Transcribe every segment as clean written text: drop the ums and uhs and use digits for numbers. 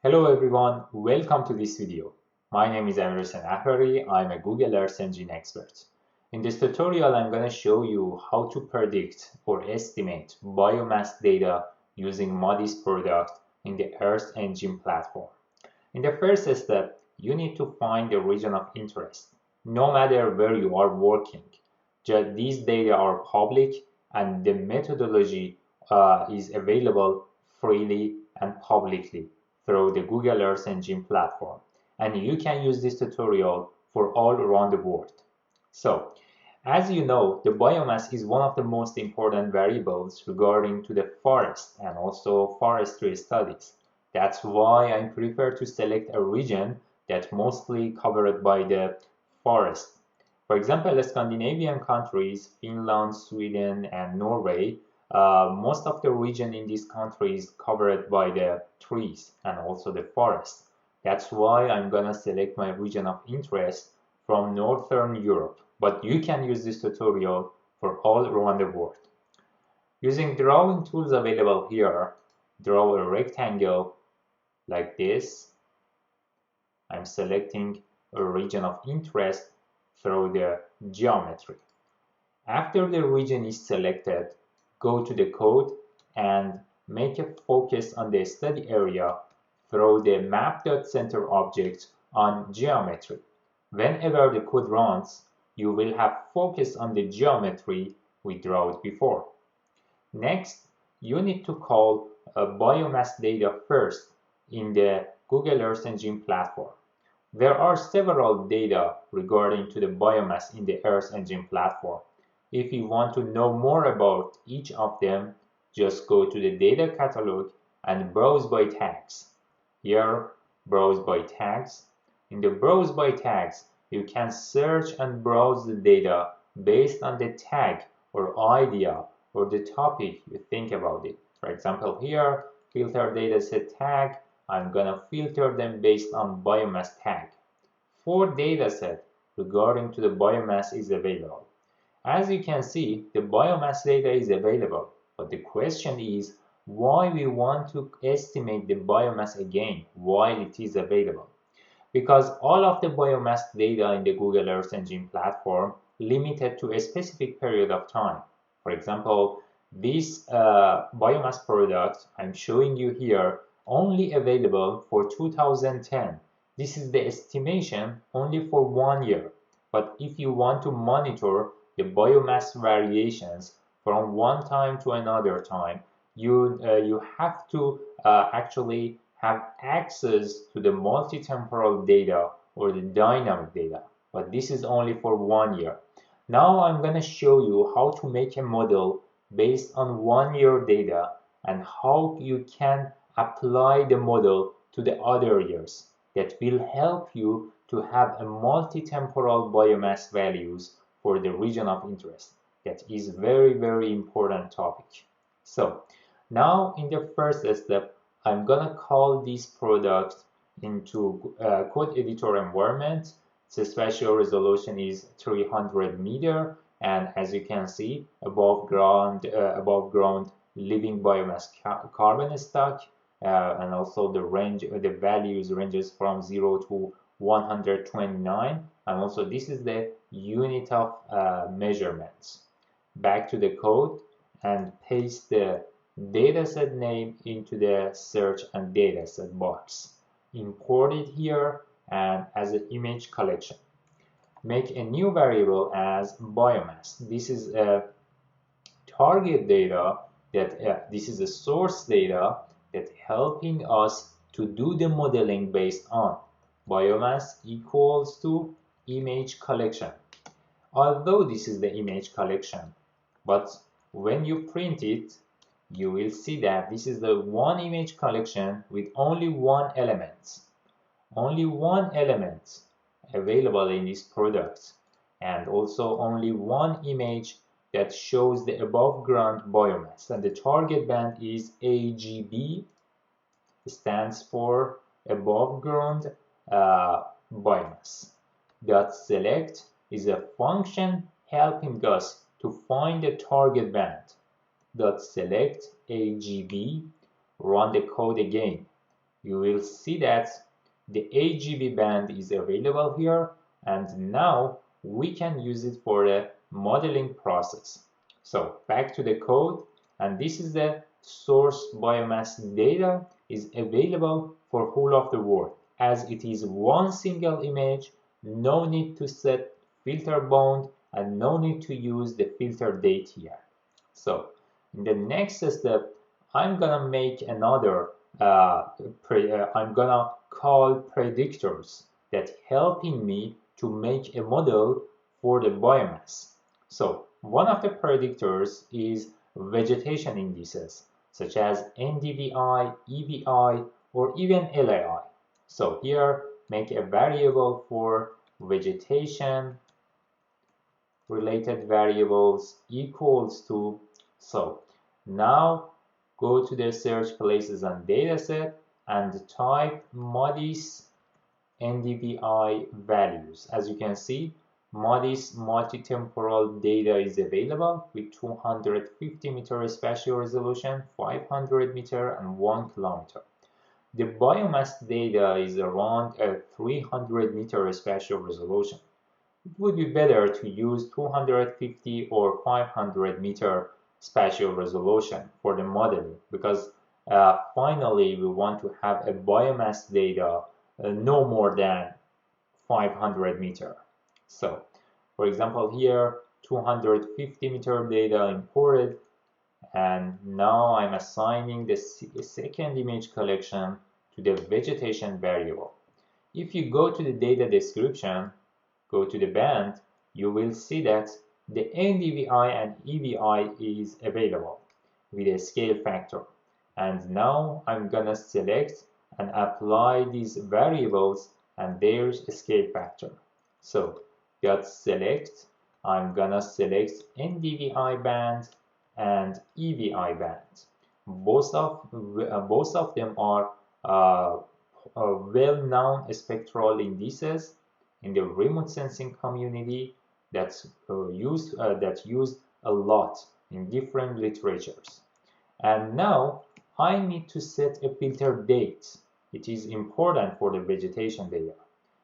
Hello everyone, welcome to this video. My name is FPAR. I'm a Google Earth Engine expert. In this tutorial, I'm going to show you how to predict or estimate biomass data using MODIS product in the Earth Engine platform. In the first step, you need to find the region of interest. No matter where you are working, these data are public and the methodology is available freely and publicly through the Google Earth Engine platform. And you can use this tutorial for all around the world. So, as you know, the biomass is one of the most important variables regarding to the forest and also forestry studies. That's why I prefer to select a region that's mostly covered by the forest. For example, Scandinavian countries, Finland, Sweden, and Norway, most of the region in these countries covered by the trees and also the forest. That's why I'm gonna select my region of interest from Northern Europe. But you can use this tutorial for all around the world. Using drawing tools available here, draw a rectangle like this. I'm selecting a region of interest through the geometry. After the region is selected, go to the code and make a focus on the study area through the map.center object on geometry. Whenever the code runs, you will have focus on the geometry we drew before. Next, you need to call biomass data first in the Google Earth Engine platform. There are several data regarding to the biomass in the Earth Engine platform. If you want to know more about each of them, just go to the data catalog and browse by tags. Here, browse by tags. In the browse by tags, you can search and browse the data based on the tag or idea or the topic you think about it. For example, here, filter dataset tag, I'm gonna filter them based on biomass tag. 4 dataset regarding to the biomass is available. As you can see, the biomass data is available, but the question is why we want to estimate the biomass again while it is available. Because all of the biomass data in the Google Earth Engine platform limited to a specific period of time. For example, this biomass product I'm showing you here only available for 2010. This is the estimation only for 1 year. But if you want to monitor the biomass variations from one time to another time, you have to actually have access to the multi-temporal data or the dynamic data. But this is only for 1 year. Now I'm going to show you how to make a model based on 1 year data and how you can apply the model to the other years. That will help you to have a multi-temporal biomass values for the region of interest. That is very important topic. So now in the first step, I'm gonna call this product into code editor environment. The spatial resolution is 300 meter, and as you can see, above ground living biomass carbon stock, and also the range, the values ranges from 0 to 129, and also this is the unit of measurements. Back to the code and paste the dataset name into the search and dataset box. Import it here and as an image collection. Make a new variable as biomass. This is a target data that this is a source data that helping us to do the modeling based on. Biomass equals to image collection. Although this is the image collection, but when you print it, you will see that this is the one image collection with only one element. Only one element available in this product, and also only one image that shows the above ground biomass, and the target band is AGB, stands for above ground biomass. .select is a function helping us to find the target band. .select AGB, run the code again. you will see that the 8 GB band is available here, and now we can use it for the modeling process. So back to the code, and this is the source biomass data is available for whole of the world. As it is one single image, no need to set filter bound and no need to use the filter date here. So in the next step, I'm gonna make another I'm gonna call predictors that helping me to make a model for the biomass. So one of the predictors is vegetation indices such as NDVI, EVI, or even LAI. So here make a variable for vegetation related variables equals to, so now go to the search places and dataset and type MODIS NDVI values. As you can see, MODIS multi-temporal data is available with 250 meter spatial resolution, 500 meter and 1 kilometer. The biomass data is around a 300 meter spatial resolution. It would be better to use 250 or 500 meter spatial resolution for the modeling, because finally we want to have a biomass data no more than 500 meter. So for example here 250 meter data imported, and now I'm assigning the second image collection to the vegetation variable. If you go to the data description, go to the band, you will see that the NDVI and EVI is available with a scale factor. And now I'm gonna select and apply these variables, and there's a scale factor. So dot select, I'm gonna select NDVI band and EVI band. Both of them are well-known spectral indices in the remote sensing community that's used a lot in different literatures. And now I need to set a filter date. It is important for the vegetation data,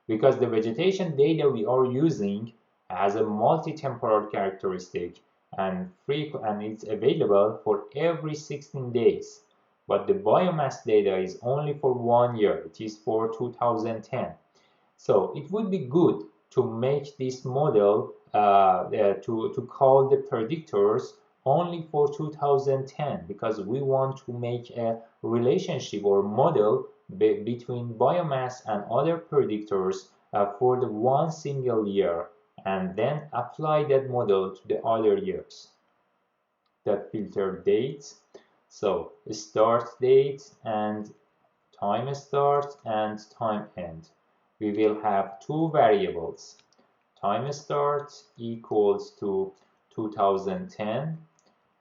because the vegetation data we are using has a multi-temporal characteristic and it's available for every 16 days. But the biomass data is only for 1 year. It is for 2010. So it would be good to make this model to call the predictors only for 2010, because we want to make a relationship or model between biomass and other predictors for the one single year, and then apply that model to the other years. That filter date, so start date and time start and time end. We will have two variables. Time start equals to 2010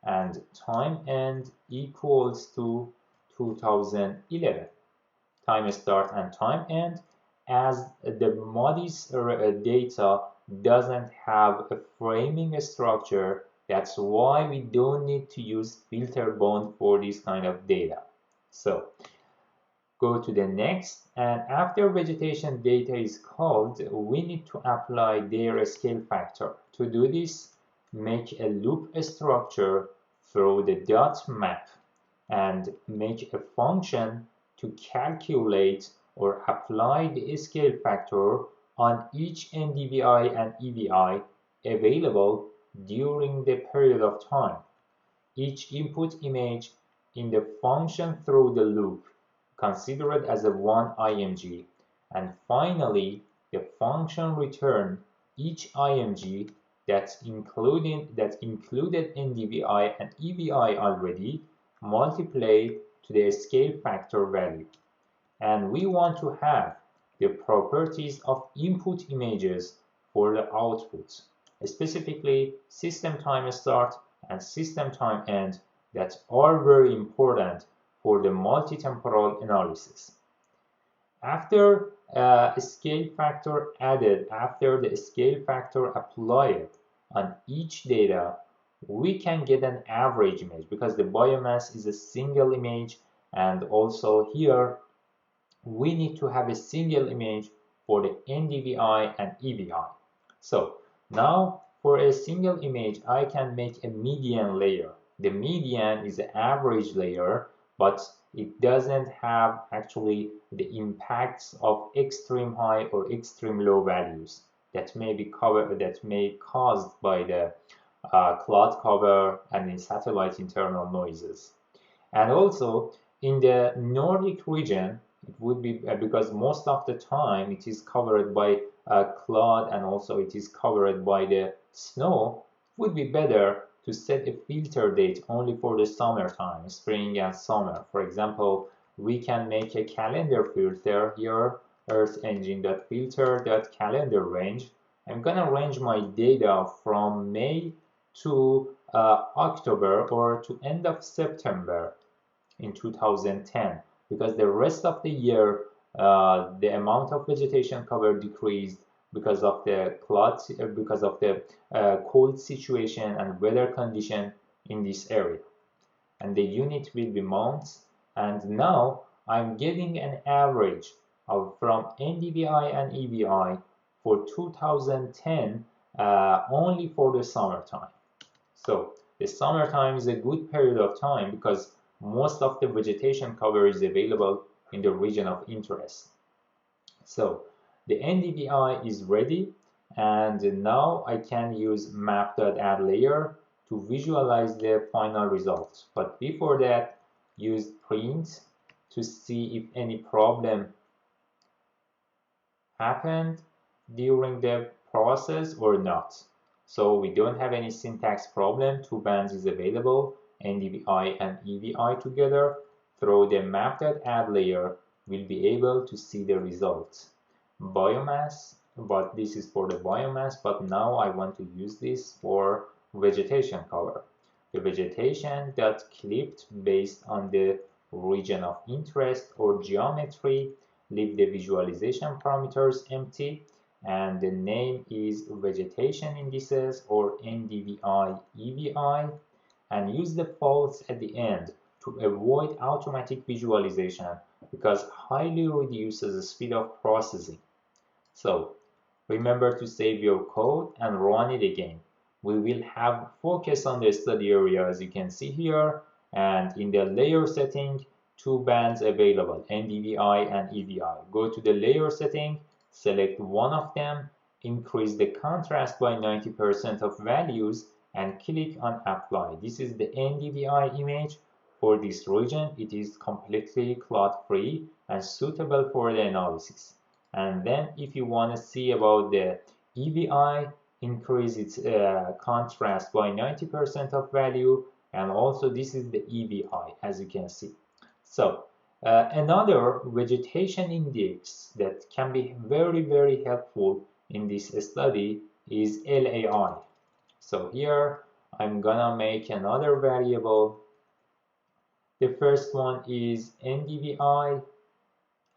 and time end equals to 2011. Time start and time end, as the MODIS data doesn't have a framing structure, that's why we don't need to use filter bound for this kind of data. So go to the next, and after vegetation data is called, we need to apply their scale factor. To do this, make a loop structure through the dot map and make a function to calculate or apply the scale factor on each NDVI and EVI available during the period of time. Each input image in the function through the loop considered as a 1 IMG, and finally the function return each IMG that included NDVI and EVI already, multiplied to the scale factor value. And we want to have the properties of input images for the output, specifically system time start and system time end, that are very important for the multi-temporal analysis. After a scale factor added, after the scale factor applied on each data, we can get an average image, because the biomass is a single image, and also here we need to have a single image for the NDVI and EVI. So now for a single image, I can make a median layer. The median is the average layer, but it doesn't have actually the impacts of extreme high or extreme low values that may be caused by the cloud cover and the satellite internal noises. And also in the Nordic region, it would be because most of the time it is covered by cloud and also it is covered by the snow. It would be better to set a filter date only for the summertime, spring and summer. For example, we can make a calendar filter here, earthengine.filter.calendar range. I'm gonna range my data from May to October or to end of September in 2010, because the rest of the year the amount of vegetation cover decreased because of the cold situation and weather condition in this area, and the unit will be months. And now I'm getting an average of from NDVI and EVI for 2010 only for the summertime. So the summertime is a good period of time because most of the vegetation cover is available in the region of interest. So the NDVI is ready, and now I can use map.addLayer to visualize the final results. But before that, use print to see if any problem happened during the process or not. So we don't have any syntax problem. Two bands is available, NDVI and EVI together. Through the map.addLayer, we'll be able to see the results. Biomass, but this is for the biomass, but now I want to use this for vegetation cover. The vegetation that clipped based on the region of interest or geometry, leave the visualization parameters empty, and the name is vegetation indices or NDVI EVI, and use the false at the end to avoid automatic visualization because highly reduces the speed of processing. So remember to save your code and run it again. We will have focus on the study area as you can see here, and in the layer setting, two bands available, NDVI and EVI. Go to the layer setting, select one of them, increase the contrast by 90% of values, and click on apply. This is the NDVI image for this region. It is completely cloud free and suitable for the analysis. And then if you want to see about the EVI, increase its contrast by 90% of value, and also this is the EVI as you can see. So another vegetation index that can be very helpful in this study is LAI. So here I'm gonna make another variable. The first one is NDVI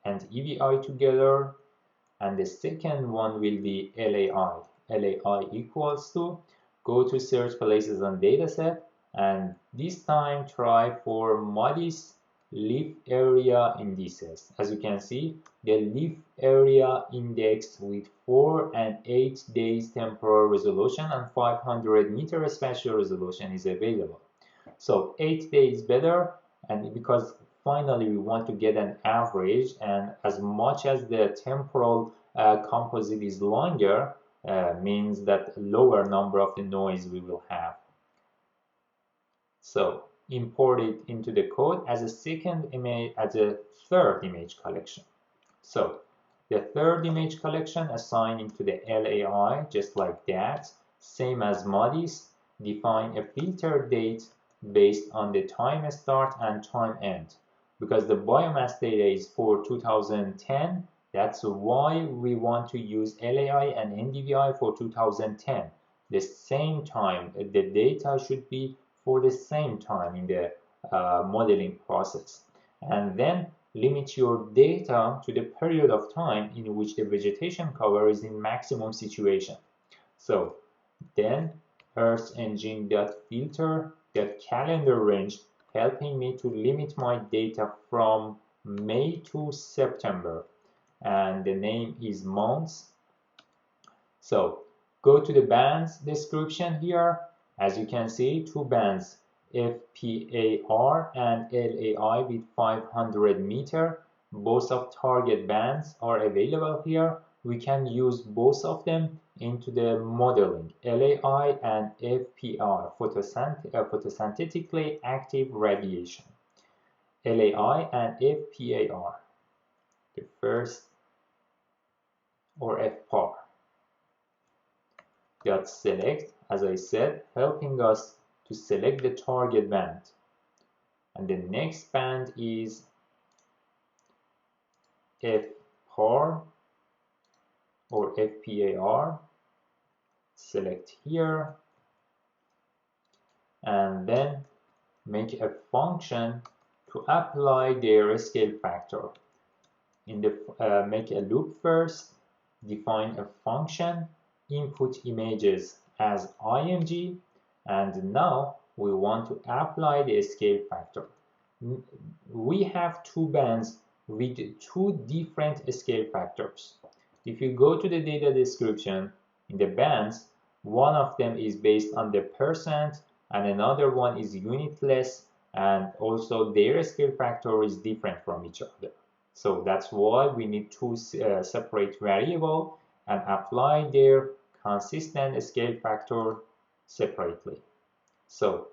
and EVI together, and the second one will be LAI. LAI equals to, go to search places on dataset, and this time try for modest leaf area indices. As you can see, the leaf area index with 4 and 8 days temporal resolution and 500 meter spatial resolution is available. So 8 days better, and because finally we want to get an average, and as much as the temporal composite is longer, means that lower number of the noise we will have. So import it into the code as a second image, as a third image collection. So the third image collection assigning to the LAI just like that, same as modis, define a filter date based on the time start and time end. Because the biomass data is for 2010, that's why we want to use LAI and NDVI for 2010. The same time, the data should be for the same time in the modeling process. And then limit your data to the period of time in which the vegetation cover is in maximum situation. So then earthengine.filter.calendar range helping me to limit my data from May to September, and the name is months. So go to the bands description here. As you can see, two bands, FPAR and LAI with 500 meter. Both of target bands are available here. We can use both of them into the modeling, LAI and FPR, photosynthetically active radiation. LAI and FPAR, the first, or FPAR. Dot select, as I said, helping us to select the target band. And the next band is FPAR or FPAR. Select here and then make a function to apply their scale factor. Make a loop first, define a function, input images as img, and now we want to apply the scale factor. We have two bands with two different scale factors. If you go to the data description, in the bands, one of them is based on the percent and another one is unitless, and also their scale factor is different from each other. So that's why we need to separate variable and apply their consistent scale factor separately. So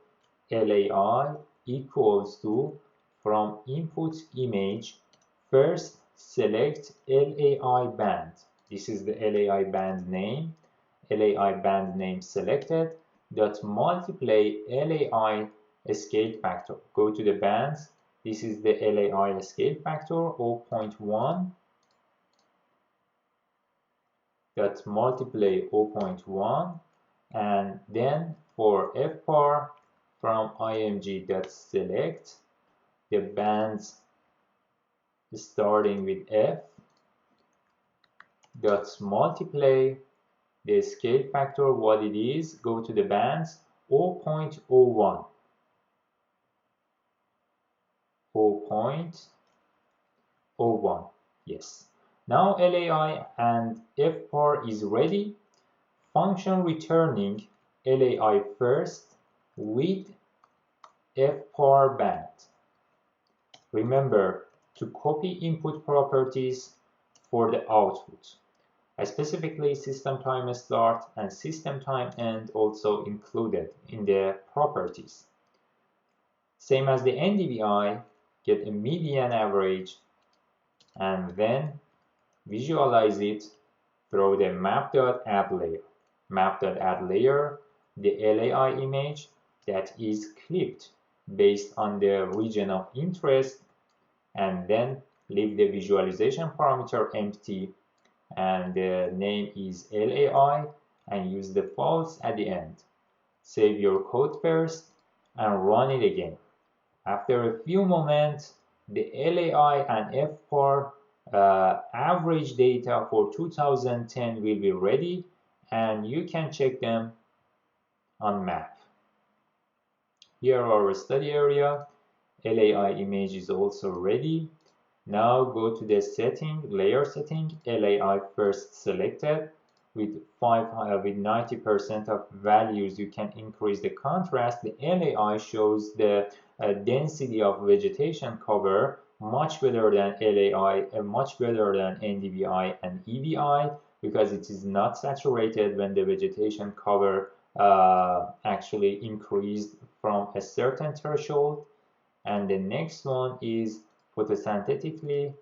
LAI equals to, from input image, first select LAI band. This is the LAI band name. LAI band name selected. Dot multiply LAI scale factor. Go to the bands. This is the LAI scale factor, 0.1. Dot multiply 0.1, and then for FPAR, from img dot select the bands starting with F, dot multiply the scale factor, what it is, go to the bands 0.01, 0.01, yes. Now LAI and FPAR is ready. Function returning LAI first with FPAR band. Remember to copy input properties for the output. Specifically, system time start and system time end also included in the properties. Same as the NDVI, get a median average and then visualize it through the map.add layer. Map.add layer, the LAI image that is clipped based on the region of interest, and then leave the visualization parameter empty and the name is LAI and use the false at the end. Save your code first and run it again. After a few moments, the LAI and FPAR average data for 2010 will be ready and you can check them on map. Here our study area, LAI image is also ready. Now go to the setting, layer setting, LAI first selected. With 90% of values you can increase the contrast. The LAI shows the density of vegetation cover much better than LAI and much better than NDVI and EVI, because it is not saturated when the vegetation cover actually increased from a certain threshold. And the next one is photosynthetically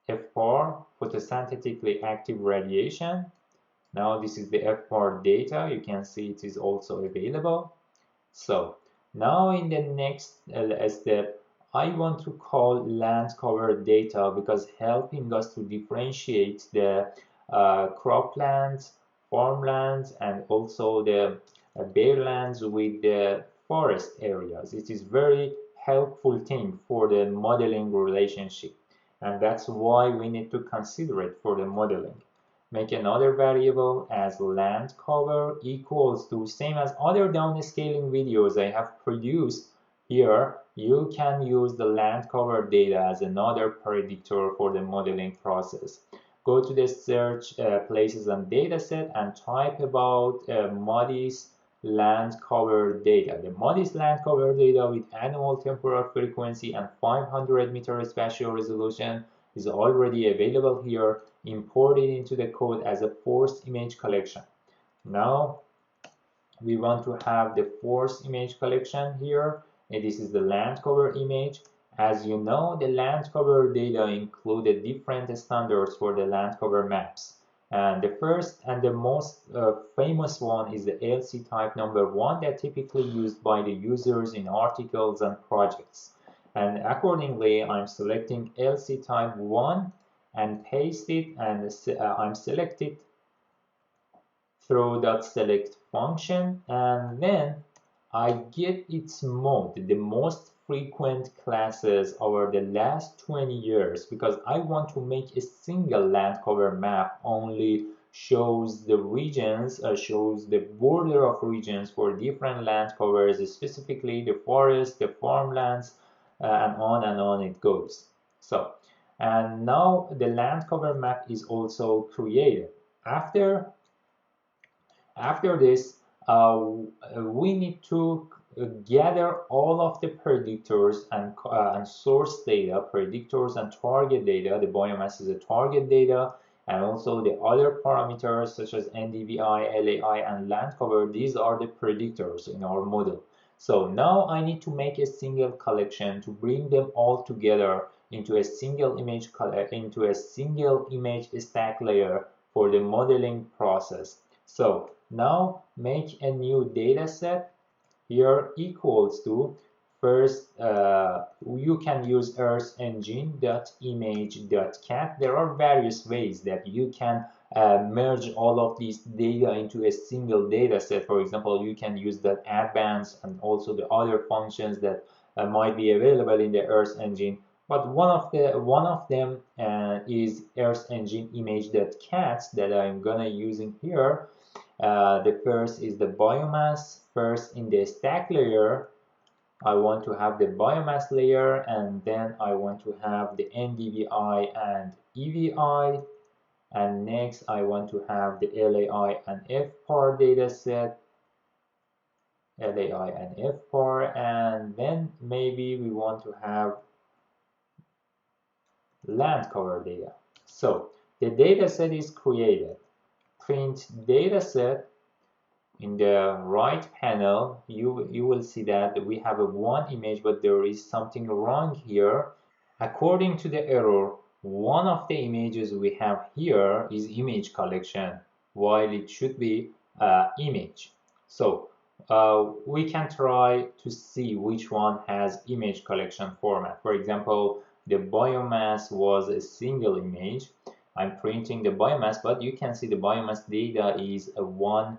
FPAR, photosynthetically active radiation. Now this is the FPAR data. You can see it is also available. So now in the next step, I want to call land cover data, because helping us to differentiate the croplands, farmlands, and also the bare lands with the forest areas. It is very helpful thing for the modeling relationship, and that's why we need to consider it for the modeling. Make another variable as land cover equals to, same as other downscaling videos I have produced, Here, you can use the land cover data as another predictor for the modeling process. Go to the search places and dataset and type about MODIS land cover data. The MODIS land cover data with annual temporal frequency and 500 meter spatial resolution is already available here. Import it into the code as a forced image collection. Now, we want to have the forced image collection here, and this is the land cover image. As you know, the land cover data include different standards for the land cover maps, and the first and the most famous one is the LC type number 1 that typically used by the users in articles and projects. And accordingly, I'm selecting LC type 1 and paste it, and I'm selected through that select function, and then I get its mode, the most frequent classes over the last 20 years, because I want to make a single land cover map only shows the regions, shows the border of regions for different land covers, specifically the forest, the farmlands, and on it goes. So, and now the land cover map is also created. After this, we need to gather all of the predictors and source data, predictors and target data. The biomass is a target data, and also the other parameters such as NDVI, LAI, and land cover. These are the predictors in our model. So now I need to make a single collection to bring them all together into a single image stack layer for the modeling process. So now make a new data set here equals to first you can use earth engine.image.cat. There are various ways that you can merge all of these data into a single data set. For example, you can use that advanced and also the other functions that might be available in the earth engine. But one of them is earth engine image.cat that I'm gonna using here. The first is the biomass. First in the stack layer, I want to have the biomass layer, and then I want to have the NDVI and EVI, and next I want to have the LAI and FPAR dataset, LAI and FPAR, and then maybe we want to have land cover data. So the dataset is created. Print dataset. In the right panel, you will see that we have one image, but there is something wrong here. According to the error, one of the images we have here is image collection, while it should be image. So we can try to see which one has image collection format. For example, the biomass was a single image. I'm printing the biomass, but you can see the biomass data is a one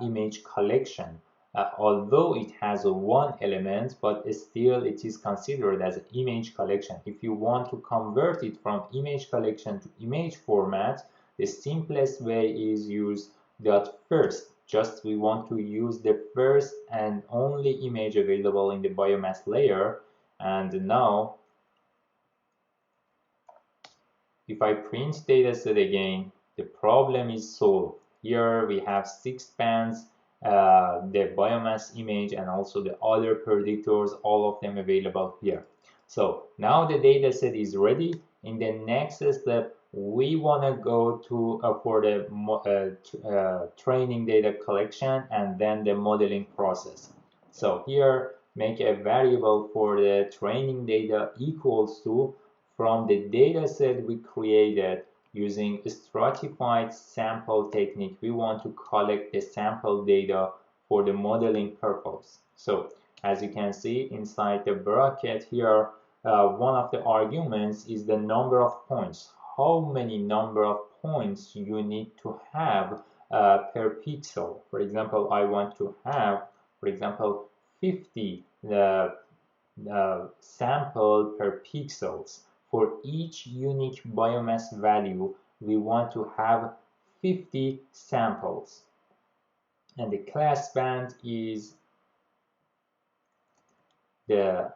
image collection. Although it has one element, but still it is considered as an image collection. If you want to convert it from image collection to image format, the simplest way is use dot first. Just we want to use the first and only image available in the biomass layer. And now if I print dataset again, the problem is solved. Here we have 6 bands, the biomass image, and also the other predictors, all of them available here. So now the dataset is ready. In the next step, we want to go to for the training data collection and then the modeling process. So here make a variable for the training data equals to, from the dataset we created using a stratified sample technique, we want to collect the sample data for the modeling purpose. So as you can see inside the bracket here, one of the arguments is the number of points. How many number of points you need to have per pixel. For example, I want to have, for example, 50 sample per pixels. For each unique biomass value, we want to have 50 samples. And the class band is the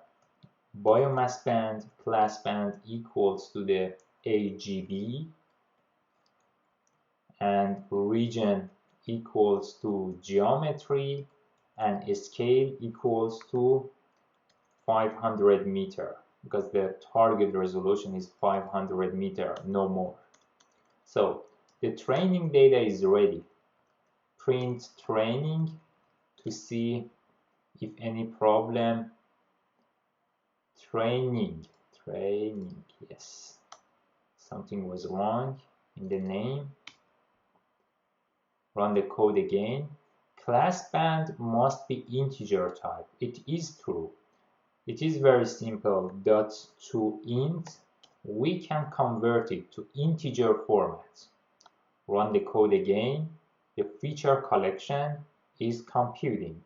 biomass band, class band equals to the AGB, and region equals to geometry, and scale equals to 500 meter, because the target resolution is 500 meter, no more. So the training data is ready. Print training to see if any problem. Training, yes, something was wrong in the name. Run the code again. Class band must be integer type. It is true. It is very simple. Dot to int, we can convert it to integer format. Run the code again. The feature collection is computing.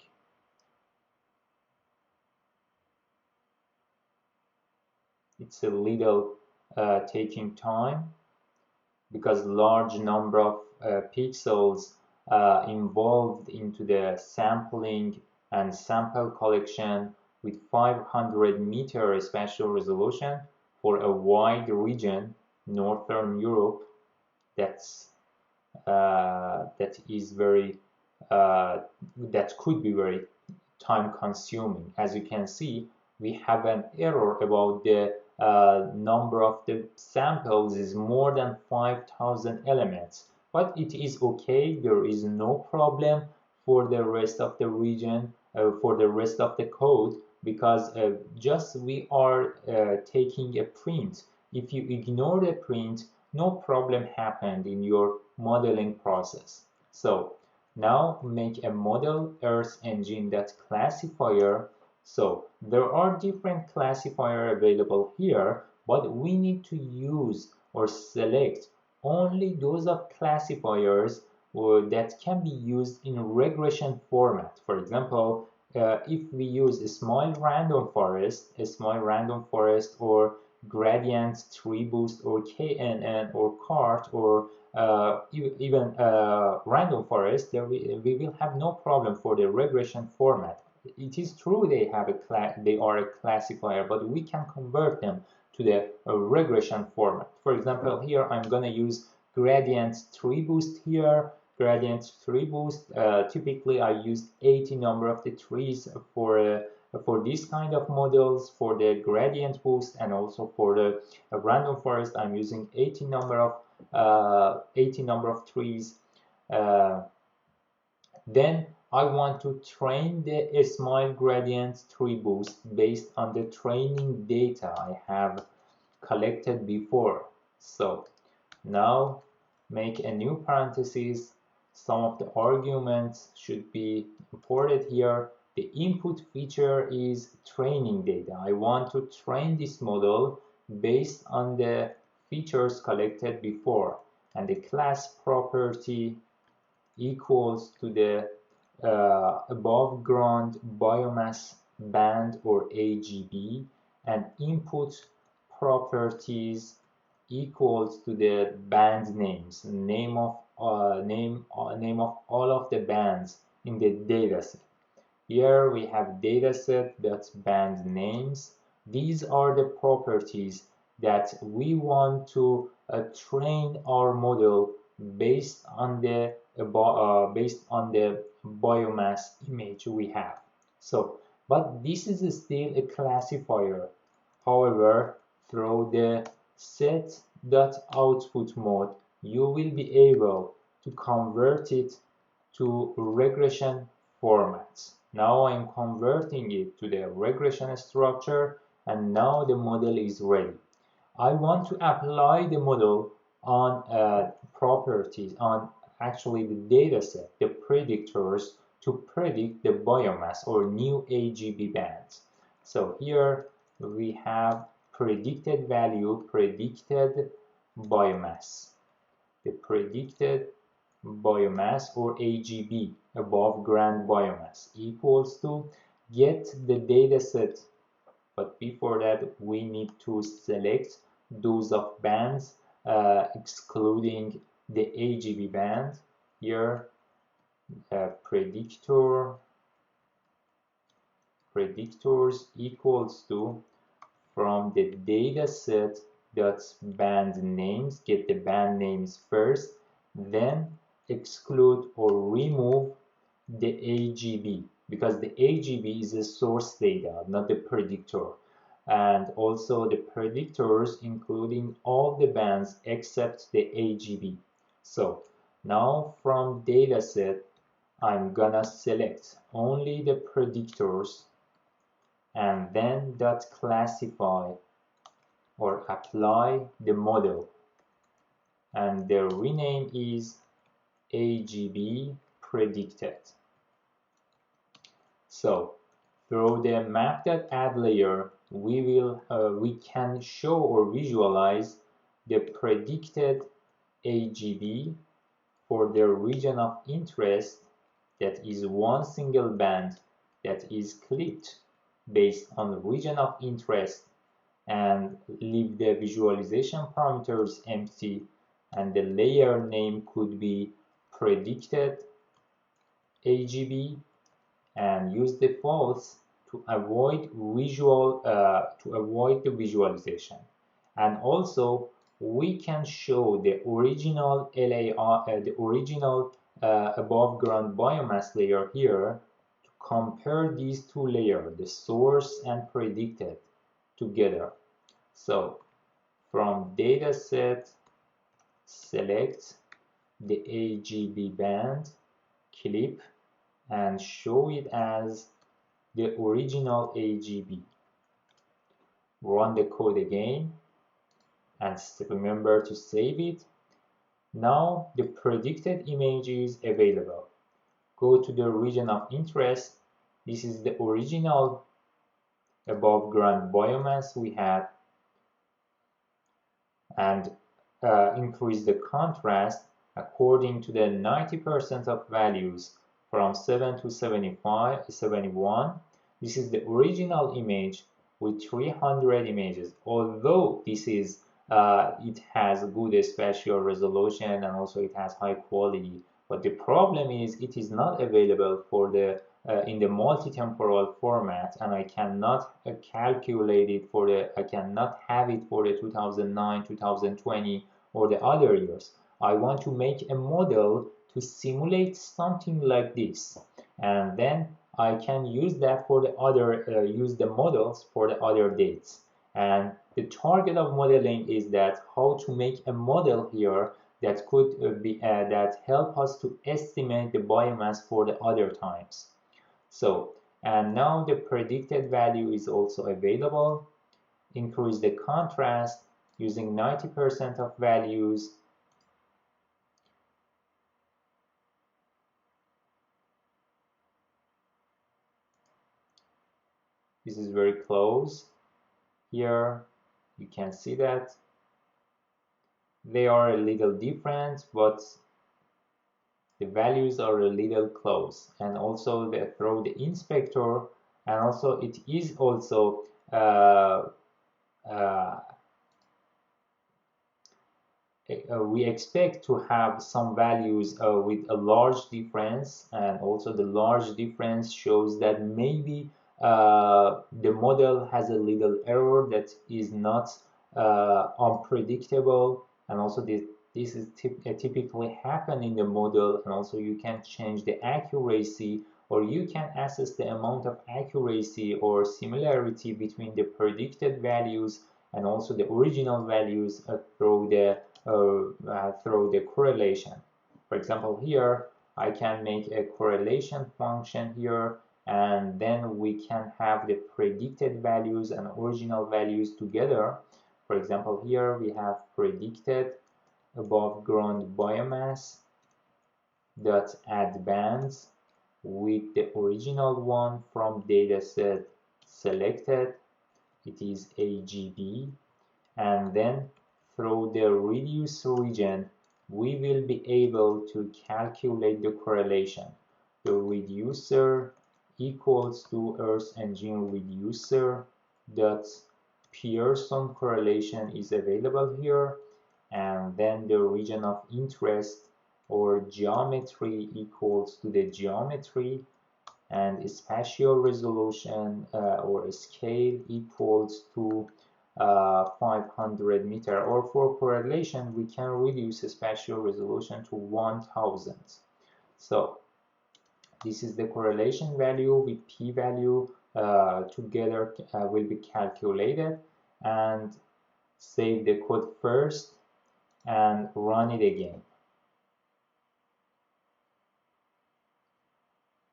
It's a little taking time because large number of pixels involved into the sampling and sample collection with 500 meter spatial resolution for a wide region, Northern Europe. That is very that could be very time consuming. As you can see, we have an error about the number of the samples is more than 5,000 elements, but it is okay. There is no problem for the rest of the region, for the rest of the code, because just we are taking a print. If you ignore the print, no problem happened in your modeling process. So now make a model Earth engine that classifier. So there are different classifiers available here, but we need to use or select only those of classifiers that can be used in regression format. For example, if we use a small random forest, or gradient, tree boost, or KNN, or cart, or even random forest, we will have no problem for the regression format. It is true they are a classifier, but we can convert them to the regression format. For example, here I'm going to use gradient tree boost here. Gradient tree boost, typically I use 80 number of the trees for this kind of models, for the gradient boost, and also for the random forest I'm using 80 number of trees. Then I want to train the smile gradient tree boost based on the training data I have collected before. So now make a new parenthesis. Some of the arguments should be imported here. The input feature is training data. I want to train this model based on the features collected before, and the class property equals to the above ground biomass band, or AGB, and input properties equals to the band names, name of all of the bands in the dataset. Here we have dataset, that's band names. These are the properties that we want to train our model based on the biomass image we have. So, but this is still a classifier. However, through the set.output mode, you will be able to convert it to regression formats. Now I'm converting it to the regression structure, and now the model is ready. I want to apply the model on properties, on actually the dataset, the predictors, to predict the biomass or new AGB bands. So here we have predicted value, predicted biomass. The predicted biomass, or AGB, above ground biomass, equals to get the dataset. But before that, we need to select those of bands excluding the AGB band. Here predictor predictors equals to from the data set dot band names, get the band names first, then exclude or remove the AGB, because the AGB is the source data, not the predictor, and also the predictors including all the bands except the AGB. So now from dataset I'm gonna select only the predictors and then dot classify or apply the model, and the rename is AGB predicted. So through the map.add layer we can show or visualize the predicted AGB for the region of interest, that is one single band that is clipped based on the region of interest, and leave the visualization parameters empty, and the layer name could be predicted AGB, and use the false to avoid the visualization. And also we can show the original LAI, the original above ground biomass layer here, to compare these two layers, the source and predicted, together. So from dataset select the AGB band, clip, and show it as the original AGB. Run the code again and remember to save it. Now the predicted image is available. Go to the region of interest. This is the original above ground biomass we had, and increase the contrast according to the 90% of values from 7 to 71. This is the original image with 300 images. Although this is it has good spatial resolution and also it has high quality, but the problem is it is not available for the in the multi-temporal format, and I cannot calculate it for the, I cannot have it for the 2009, 2020 or the other years. I want to make a model to simulate something like this, and then I can use that for the other use the models for the other dates. And the target of modeling is that how to make a model here that could be that help us to estimate the biomass for the other times. So, and now the predicted value is also available. Increase the contrast using 90% of values. This is very close. Here you can see that they are a little different, but the values are a little close. And also through the inspector, and also it is also we expect to have some values with a large difference, and also the large difference shows that maybe the model has a little error that is not unpredictable, and also this is typically happen in the model. And also you can change the accuracy, or you can assess the amount of accuracy or similarity between the predicted values and also the original values through the correlation. For example, here I can make a correlation function here, and then we can have the predicted values and original values together. For example, here we have predicted above ground biomass dot add bands with the original one from dataset selected, it is AGB, and then through the reduce region we will be able to calculate the correlation. The reducer equals to Earth Engine reducer dot Pearson correlation is available here, and then the region of interest or geometry equals to the geometry, and spatial resolution or scale equals to 500 meter, or for correlation we can reduce spatial resolution to 1000. So this is the correlation value with p-value together will be calculated, and save the code first and run it again.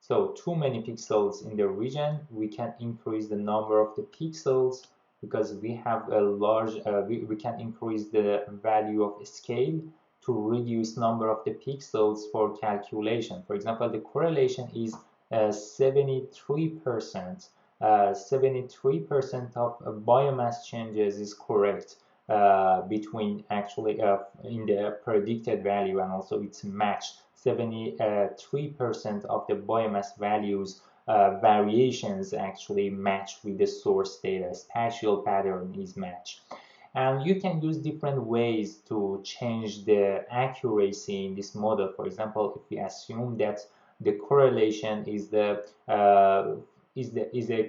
So too many pixels in the region, we can increase the number of the pixels because we have a large, we can increase the value of scale to reduce number of the pixels for calculation. For example, the correlation is 73%. 73% of biomass changes is correct between actually in the predicted value, and also it's matched. 73% of the biomass values variations actually match with the source data. Spatial pattern is matched. And you can use different ways to change the accuracy in this model. For example, if we assume that the correlation is a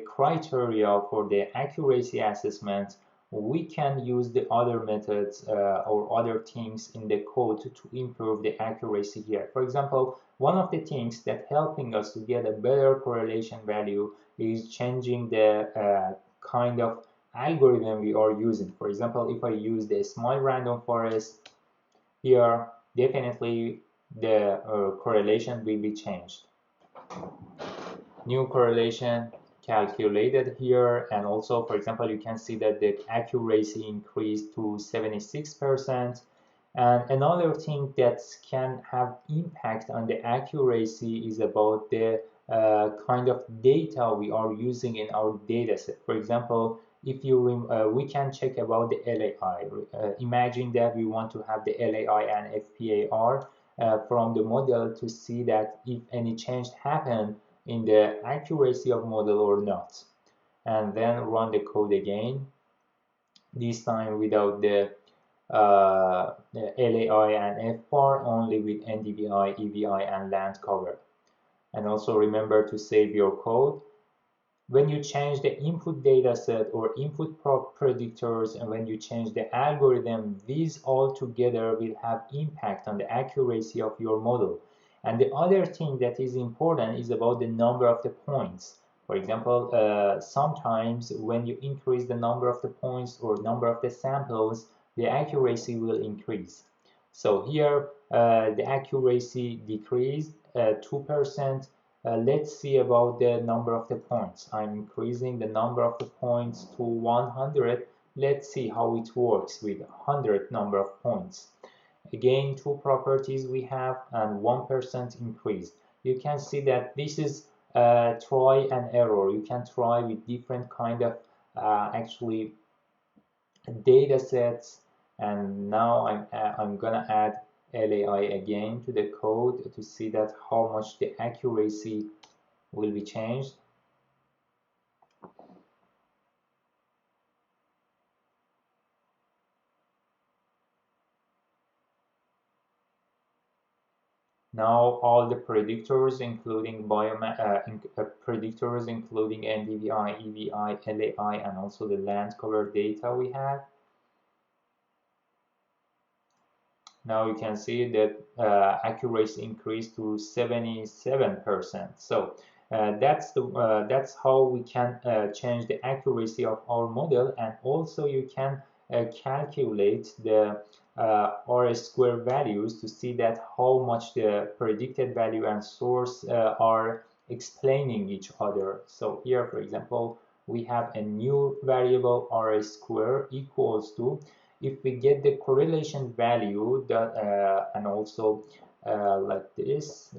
criteria for the accuracy assessment, we can use the other methods or other things in the code to improve the accuracy here. For example, one of the things that helping us to get a better correlation value is changing the kind of algorithm we are using. For example, if I use the small random forest here, definitely the correlation will be changed. New correlation calculated here, and also, for example, you can see that the accuracy increased to 76%. And another thing that can have impact on the accuracy is about the kind of data we are using in our data set. For example, if you we can check about the LAI. Imagine that we want to have the LAI and FPAR from the model to see that if any change happened in the accuracy of model or not, and then run the code again, this time without the LAI and FPAR, only with NDVI, EVI, and land cover. And also remember to save your code. When you change the input dataset or input predictors, and when you change the algorithm, these all together will have impact on the accuracy of your model. And the other thing that is important is about the number of the points. For example, sometimes when you increase the number of the points or number of the samples, the accuracy will increase. So here the accuracy decreased 2%. Let's see about the number of the points. I'm increasing the number of the points to 100. Let's see how it works with 100 number of points. Again, two properties we have, and 1% increase. You can see that this is try and error. You can try with different kind of actually data sets. And now I'm gonna add LAI again to the code to see that how much the accuracy will be changed. Now all the predictors, including predictors including NDVI, EVI, LAI, and also the land cover data we have. Now you can see that accuracy increased to 77%. So that's how we can change the accuracy of our model, and also you can calculate the R-square values to see that how much the predicted value and source are explaining each other. So here, for example, we have a new variable R-square equals to, if we get the correlation value that and also like this,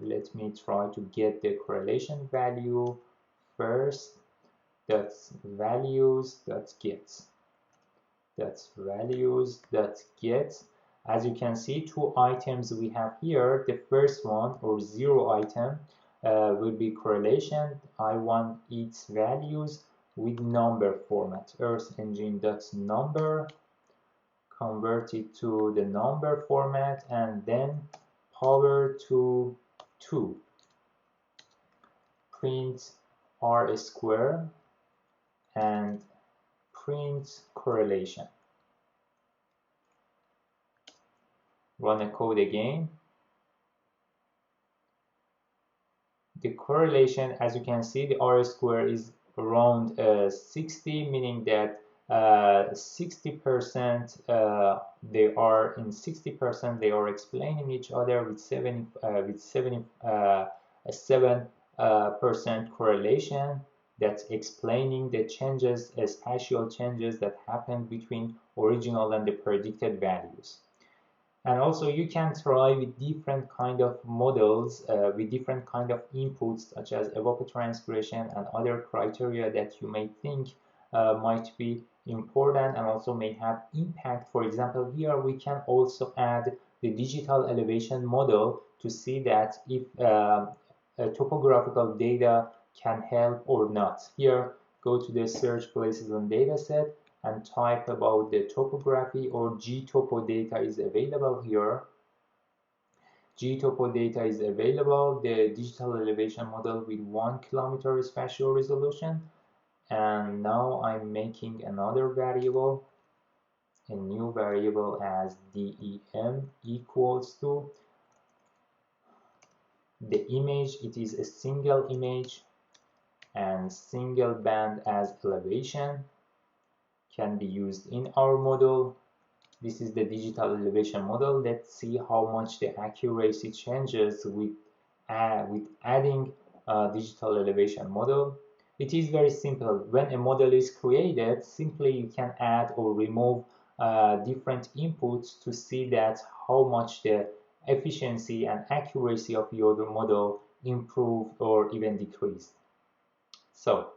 let me try to get the correlation value first. That's values that gets. That's values that get. As you can see, two items we have here. The first one, or 0 item, will be correlation. I want its values with number format. Earth engine.number, convert it to the number format, and then power to 2. print R square and print correlation. Run the code again. The correlation, as you can see, the R square is around 60, meaning that 60% they are in 60% they are explaining each other with 7% correlation. That's explaining the changes, spatial changes that happen between original and the predicted values. And also you can try with different kind of models, with different kind of inputs such as evapotranspiration and other criteria that you may think might be important and also may have impact. For example, here we can also add the digital elevation model to see that if topographical data can help or not. Here, go to the search places on dataset and type about the topography, or gtopo data is available here. Gtopo data is available, the digital elevation model with 1 kilometer spatial resolution. And now I'm making another variable, a new variable as DEM equals to the image. It is a single image and single band as elevation can be used in our model. This is the digital elevation model. Let's see how much the accuracy changes with adding a digital elevation model. It is very simple. When a model is created, simply you can add or remove different inputs to see that how much the efficiency and accuracy of your model improved or even decreased. So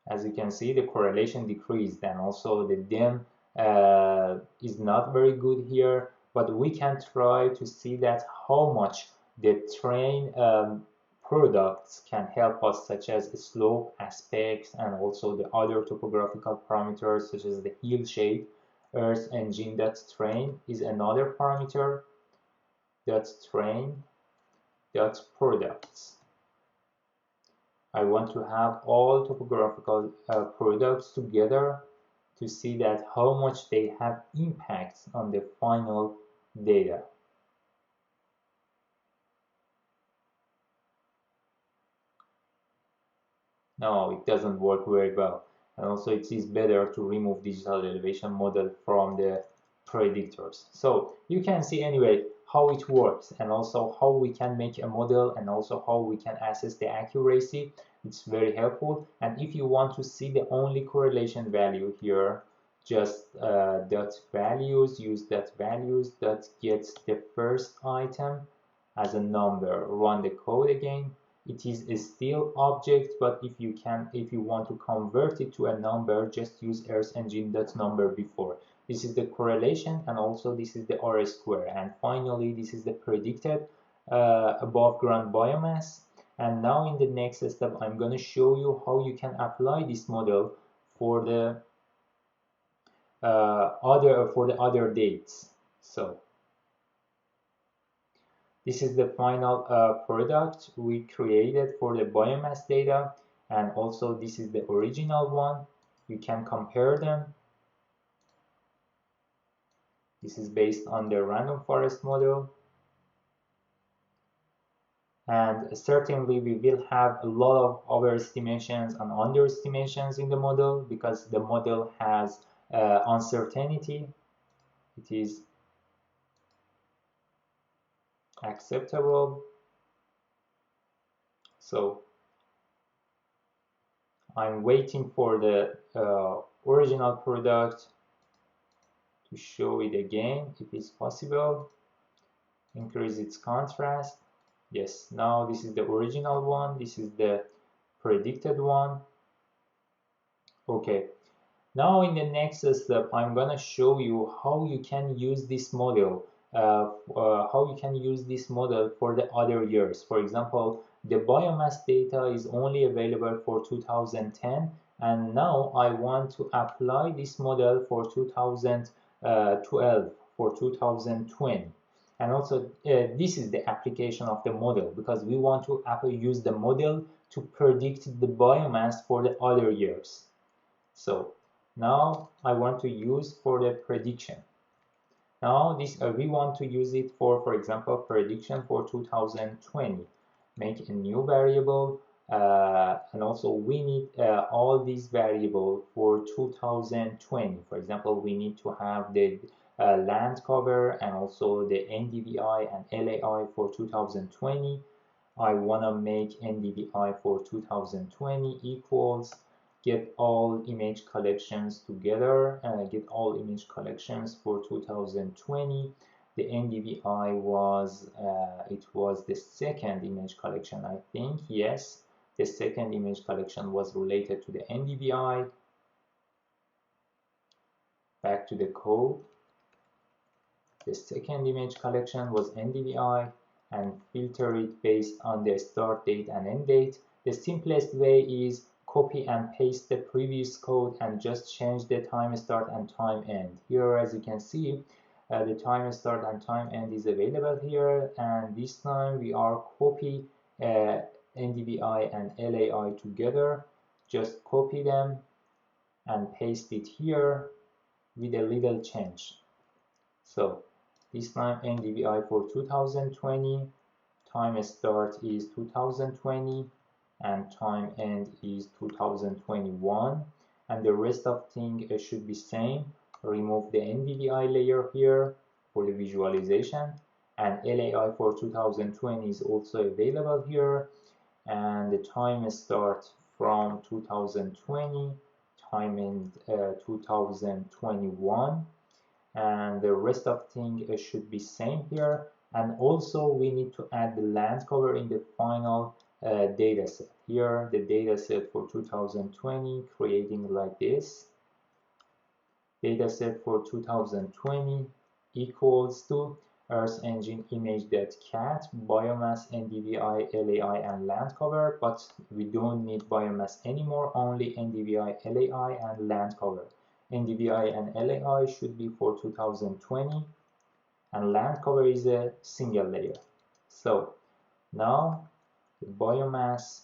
as you can see, the correlation decreased, and also the DEM is not very good here, but we can try to see that how much the train products can help us, such as the slope aspects and also the other topographical parameters such as the hill shape. Earth engine train is another parameter. Train products. I want to have all topographical products together to see that how much they have impact on the final data. No, it doesn't work very well. And also it is better to remove digital elevation model from the predictors. So you can see anyway how it works, and also how we can make a model, and also how we can assess the accuracy. It's very helpful. And if you want to see the only correlation value here, just .values, use .values, get the first item as a number. Run the code again. It is a still object, but if you want to convert it to a number, just use Earth engine .number before. This is the correlation, and also this is the R square. And finally, this is the predicted above ground biomass. And now in the next step, I'm going to show you how you can apply this model for the other dates. So this is the final product we created for the biomass data, and also this is the original one. You can compare them. This is based on the random forest model. And certainly we will have a lot of overestimations and underestimations in the model, because the model has uncertainty. It is acceptable. So I'm waiting for the original product to show it again if it's possible. Increase its contrast. Yes, now this is the original one, this is the predicted one. Okay, now in the next step I'm gonna show you how you can use this model for the other years. For example, the biomass data is only available for 2010, and now I want to apply this model for 2012, for 2020. And also this is the application of the model, because we want to use the model to predict the biomass for the other years. So now I want to use for the prediction. Now this we want to use it for example, prediction for 2020. Make a new variable, and also we need all these variables for 2020. For example, we need to have the land cover and also the NDVI and LAI for 2020. I want to make NDVI for 2020 equals get all image collections together, get all image collections for 2020. The NDVI was it was the second image collection, I think. Yes, the second image collection was related to the NDVI. Back to the code. The second image collection was NDVI, and filter it based on the start date and end date. The simplest way is copy and paste the previous code and just change the time start and time end. Here, as you can see, the time start and time end is available here, and this time we are copy NDVI and LAI together. Just copy them and paste it here with a little change. So this time NDVI for 2020, time start is 2020, and time end is 2021, and the rest of thing should be same. Remove the NDVI layer here for the visualization, and LAI for 2020 is also available here, and the time start from 2020, time end 2021, and the rest of thing should be same here. And also we need to add the land cover in the final data set. Here the data set for 2020, creating like this. Data set for 2020 equals to Earth Engine image.cat biomass NDVI LAI and land cover, but we don't need biomass anymore, only NDVI LAI and land cover. NDVI and LAI should be for 2020, and land cover is a single layer. So now the biomass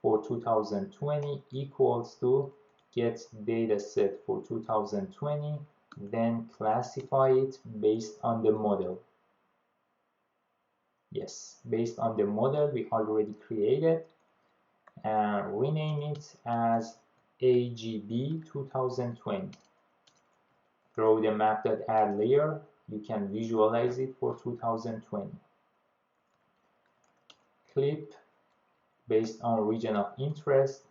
for 2020 equals to get data set for 2020, then classify it based on the model. Yes, based on the model we already created, and rename it as AGB 2020. Through the map.add layer, you can visualize it for 2020. Clip based on region of interest.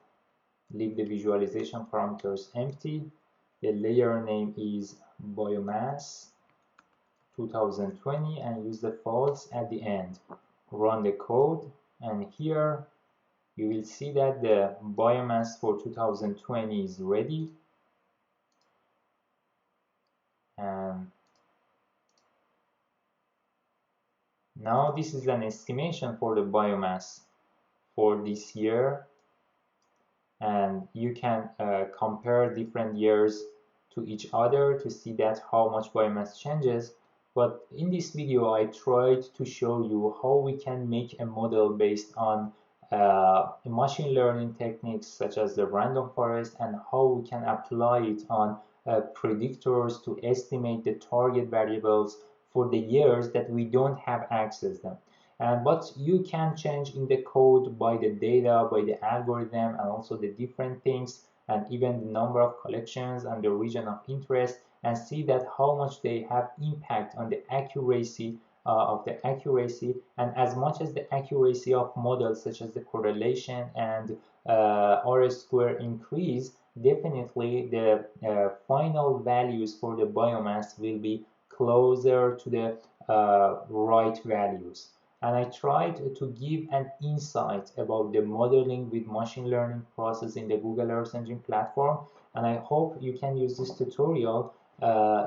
Leave the visualization parameters empty. The layer name is Biomass 2020 and use the false at the end. Run the code, and here you will see that the biomass for 2020 is ready. And now this is an estimation for the biomass for this year, and you can compare different years to each other to see that how much biomass changes. But in this video I tried to show you how we can make a model based on machine learning techniques such as the random forest, and how we can apply it on predictors to estimate the target variables for the years that we don't have access to them. But you can change in the code by the data, by the algorithm, and also the different things, and even the number of collections and the region of interest, and see that how much they have impact on the accuracy and as much as the accuracy of models such as the correlation and R-square increase, definitely the final values for the biomass will be closer to the right values. And I tried to give an insight about the modeling with machine learning process in the Google Earth Engine platform, and I hope you can use this tutorial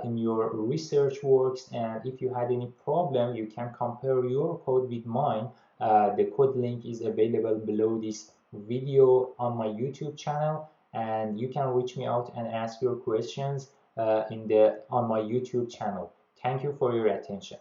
in your research works. And if you had any problem, you can compare your code with mine. The code link is available below this video on my YouTube channel, and you can reach me out and ask your questions on my YouTube channel. Thank you for your attention.